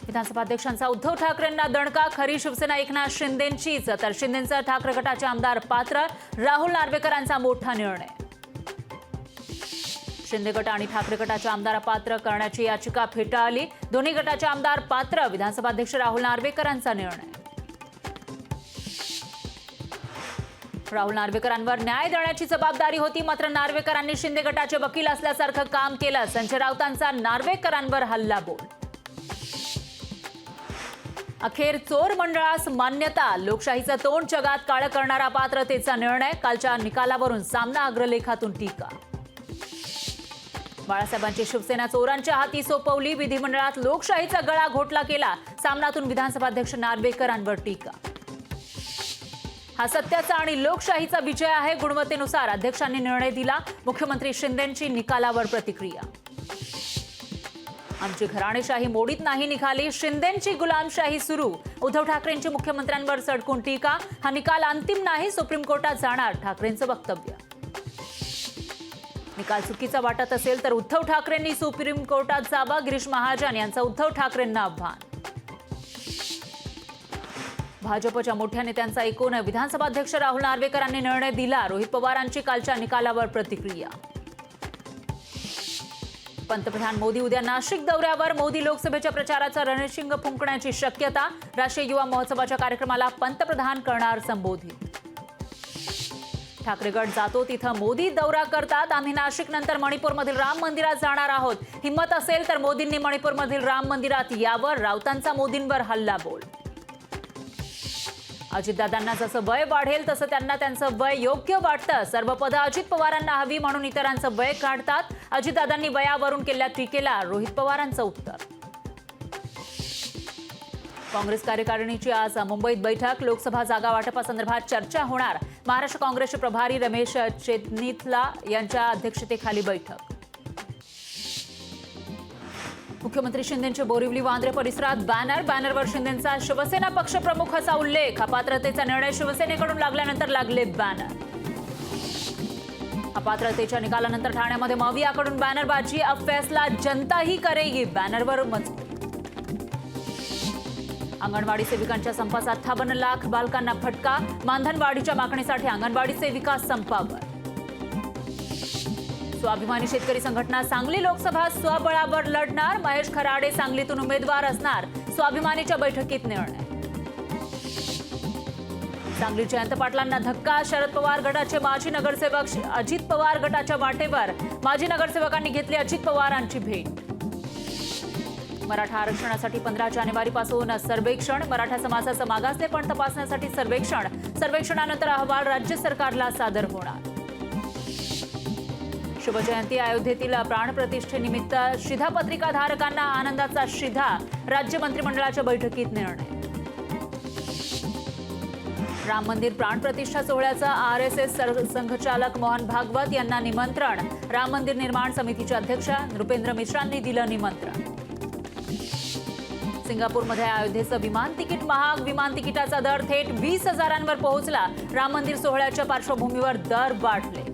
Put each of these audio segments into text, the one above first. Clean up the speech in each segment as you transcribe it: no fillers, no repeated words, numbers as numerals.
विधानसभा अध्यक्षांचा उद्धव ठाकरेंना दणका, खरी शिवसेना एकनाथ शिंदेंचीच, तर शिंदेंचा ठाकरे गटाचे आमदार पात्र, राहुल नार्वेकरांचा मोठा निर्णय। शिंदे गट आणि ठाकरे गटाच्या आमदार पात्र करण्याची याचिका फेटाळली, दोन्ही गटाचे आमदार पात्र, विधानसभा अध्यक्ष राहुल नार्वेकरांचा निर्णय। राहुल नार्वेकरांवर न्याय देण्याची जबाबदारी होती, मात्र नार्वेकरांनी शिंदे गटाचे वकील असल्यासारखं काम केलं, संजय राऊतांचा नार्वेकरांवर हल्लाबोल। अखेर चोर मंडळास मान्यता, लोकशाहीचं तोंड जगात काळं करणारा पात्रतेचा निर्णय, कालच्या निकालावरून सामना अग्रलेखातून टीका। बाळासाहेबांची शिवसेना चोरांच्या हाती सोपवली, विधिमंडळात लोकशाहीचा गळा घोटला केला, सामनातून विधानसभा अध्यक्ष नार्वेकरांवर टीका। हा सत्याचा आणि लोकशाहीचा विजय आहे, गुणवत्तेनुसार अध्यक्षांनी निर्णय दिला, मुख्यमंत्री शिंदेंची निकालावर प्रतिक्रिया। आमची घराणेशाही मोडीत नाही निघाली, शिंदेंची गुलामशाही सुरू, उद्धव ठाकरेंची मुख्यमंत्र्यांवर सडकून टीका, हा निकाल अंतिम नाही, सुप्रीम कोर्टात जाणार, ठाकरेंचं वक्तव्य। निकाल चुकीचा वाटत असेल तर उद्धव ठाकरेंनी सुप्रीम कोर्टात जावं, गिरीश महाजन यांचं उद्धव ठाकरेंना आव्हान। भाजपच्या मोठ्या नेत्यांचा ऐकून विधानसभा अध्यक्ष राहुल नार्वेकरांनी निर्णय दिला, रोहित पवारांची कालच्या निकालावर प्रतिक्रिया। पंतप्रधान मोदी उद्या नाशिक दौऱ्यावर, मोदी लोकसभेच्या प्रचाराचा रणशिंग फुंकण्याची शक्यता, राष्ट्रीय युवा महोत्सवाच्या कार्यक्रमाला पंतप्रधान करणार संबोधित। ठाकरे गट जातो तिथं मोदी दौरा करतात, आम्ही नाशिक नंतर मणिपूरमधील राम मंदिरात जाणार आहोत, हिम्मत असेल तर मोदींनी मणिपूरमधील राम मंदिरात यावर, राऊतांचा मोदींवर हल्लाबोल। अजितदादांना जसं वय वाढेल तसं त्यांना त्यांचं वय योग्य वाटतं, सर्व पदं अजित पवारांना हवी म्हणून इतरांचं वय काढतात, अजितदादांनी वयावरून केलेल्या टीकेला रोहित पवारांचं उत्तर। काँग्रेस कार्यकारिणीची आज मुंबईत बैठक, लोकसभा जागा वाटपासंदर्भात चर्चा होणार, महाराष्ट्र काँग्रेसचे प्रभारी रमेश चेतनीथला यांच्या अध्यक्षतेखाली बैठक। मुख्यमंत्री शिंदेंचे बोरिवली वांद्रे परिसरात बॅनरवर शिंदेंचा शिवसेना पक्षप्रमुख असा उल्लेख, अपात्रतेचा निर्णय शिवसेनेकडून लागल्यानंतर लागले बॅनर। अपात्रतेच्या निकालानंतर ठाण्यामध्ये मवियाकडून बॅनरबाजी, अब फैसला जनता ही करेगी, बॅनरवर मजकूर। अंगणवाडी सेविकांच्या संपाचा 58 लाख बालकांना फटका, मानधनवाढीच्या मागणीसाठी अंगणवाडी सेविका संपावर। स्वाभिमानी शेतकरी संघटना सांगली लोकसभा स्वबळावर लढणार, महेश खराडे सांगलीतून उमेदवार असणार, स्वाभिमानीच्या बैठकीत निर्णय। सांगली जयंत पाटलांना धक्का, शरद पवार गटाचे माजी नगरसेवक अजित पवार गटाच्या वाटेवर, माजी नगरसेवकांनी घेतली अजित पवारांची भेट। मराठा आरक्षणासाठी 15 जानेवारीपासून सर्वेक्षण, मराठा समाजाचं मागासलेपण तपासण्यासाठी सर्वेक्षणानंतर अहवाल राज्य सरकारला सादर होणार। शिवजयंती, अयोध्येतील प्राणप्रतिष्ठेनिमित्त शिधापत्रिका धारकांना आनंदाचा शिधा, राज्य मंत्रिमंडळाच्या बैठकीत निर्णय। राम मंदिर प्राणप्रतिष्ठा सोहळ्याचं आरएसएस संघचालक मोहन भागवत यांना निमंत्रण, राम मंदिर निर्माण समितीचे अध्यक्ष नृपेंद्र मिश्रांनी दिलं निमंत्रण। सिंगापूरमध्ये अयोध्येचं विमान तिकीट महाग, विमान तिकिटाचा दर थेट 20,000 पोहोचला, राम मंदिर सोहळ्याच्या पार्श्वभूमीवर दर वाढले।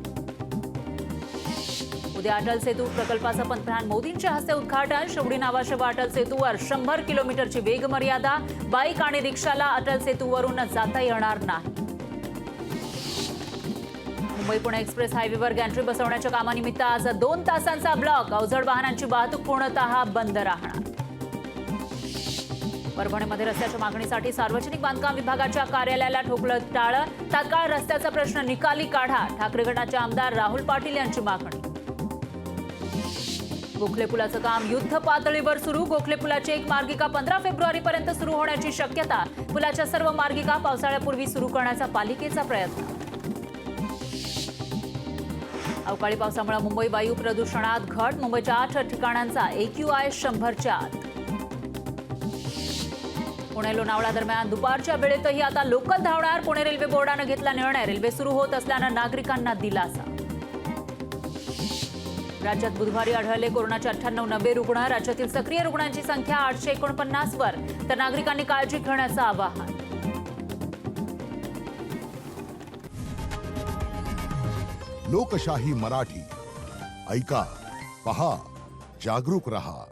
उद्या अटल सेतू प्रकल्पाचं पंतप्रधान मोदींच्या हस्ते उद्घाटन, शिवडी नावाच्या अटल सेतूवर 100 किलोमीटरची वेग मर्यादा, बाईक आणि रिक्षाला अटल सेतूवरून जाता येणार नाही। मुंबई पुणे एक्सप्रेस हायवेवर गॅन्ट्री बसवण्याच्या कामानिमित्त आज 2 तासांचा ब्लॉक, अवजड वाहनांची वाहतूक पूर्णतः बंद राहणार। परभणीमध्ये रस्त्याच्या मागणीसाठी सार्वजनिक बांधकाम विभागाच्या कार्यालयाला ठोकलं टाळं, तात्काळ रस्त्याचा प्रश्न निकाली काढा, ठाकरे गटाचे आमदार राहुल पाटील यांची मागणी। गोखले पुलाचं काम युद्ध पातळीवर सुरू, गोखले पुलाची एक मार्गिका 15 फेब्रुवारीपर्यंत सुरू होण्याची शक्यता, पुलाच्या सर्व मार्गिका पावसाळ्यापूर्वी सुरू करण्याचा पालिकेचा प्रयत्न। अवकाळी पावसामुळे मुंबई वायू प्रदूषणात घट, मुंबईच्या 8 ठिकाणांचा AQI 100च्या आत। पुणे लोणावळा दरम्यान दुपारच्या वेळेतही आता लोकल धावणार, पुणे रेल्वे बोर्डानं घेतला निर्णय, रेल्वे सुरू होत असल्यानं नागरिकांना दिलासा। राज्यात बुधवारी आढळले कोरोनाचे 98 नवे रुग्ण, राज्यातील सक्रिय रुग्णांची संख्या 849 वर, तर नागरिकांनी काळजी घेण्याचं आवाहन। लोकशाही मराठी, ऐका, पहा, जागरूक रहा।